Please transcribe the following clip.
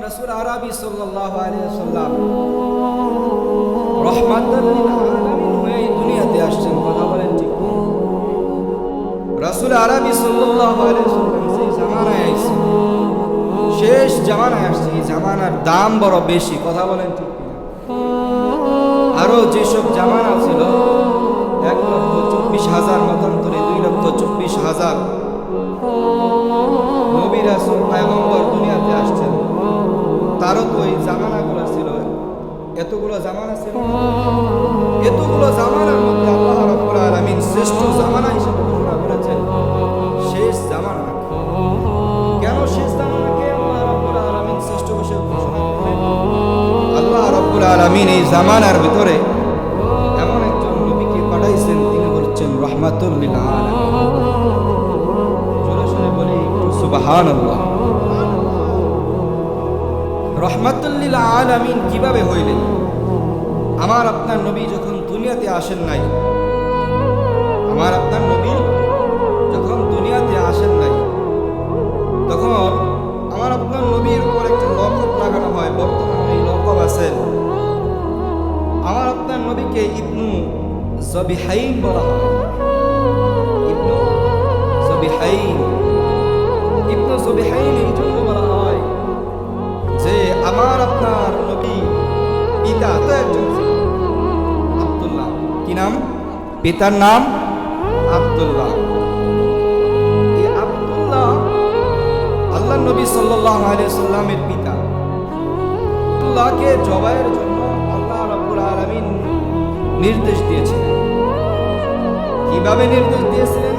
রাসূল আরবি সাল্লাল্লাহু আলাইহি ওয়াসাল্লাম রাহমাতুল লিল আলামিন হয়ে এই দুনিয়াতে আসছেন। কথা বলেন ঠিক? রাসূল আরবি সাল্লাল্লাহু আলাইহি ওয়াসাল্লাম সেই জামানায় আইছেন, শেষ জামানায় আসছে। এই জামানার দাম বড় বেশি। কথা বলেন ঠিক? আরো যেসব জামানা ছিল 1,24,000 মতান্তরে 2,24,000 নবী রাসূল পয়গম্বর দুনিয়াতে আসছেন, তারও তো এই জামানাগুলো ছিল। এতগুলো জামানা ছিল, এতগুলো জামানার মধ্যে আল্লাহ রাব্বুল আলামিন শ্রেষ্ঠ জামানা হিসেবে ঘোষণা করেছেন শেষ জামানা। কেন শেষ জামানাকে আল্লাহ রাব্বুল আলামিন শ্রেষ্ঠ হিসেবে ঘোষণা করলেন? আল্লাহ রাব্বুল আলামিন এই জামানার ভিতরে এমন একজন নবীকে পাঠাইছেন, তিনি হচ্ছেন রাহমাতুল লিল আলামিন। জোরে সোরে বলি সুবহানাল্লাহ। রাহমাতুল লিল আলামিন কিভাবে হইলেন? আমার আপনার নবী যখন দুনিয়াতে আসেন নাই, আমার আপনার নবী যখন দুনিয়াতে আসেন নাই, তখন আমার আপনার নবীর উপর একটা লকব লাগানো হয়। বর্তমানে এই লকব আছে, আমার আপনার নবীকে ইবনু জবিহাইন বলা হয়। ইবনু জবিহাইন, ইবনু জবিহাইন এই জন্য বলা হয় যে আমার আপনার নবী পিতা তো একজন আব্দুল্লাহ। কি নাম? পিতার নাম আব্দুল্লাহ। এই আব্দুল্লাহ আল্লাহ নবী সাল্লাল্লাহু আলাইহি সাল্লামের পিতা। আব্দুল্লাহকে জবাইয়ের জন্য আল্লাহ রাব্বুল আলামিন নির্দেশ দিয়েছিলেন। কিভাবে নির্দেশ দিয়েছিলেন?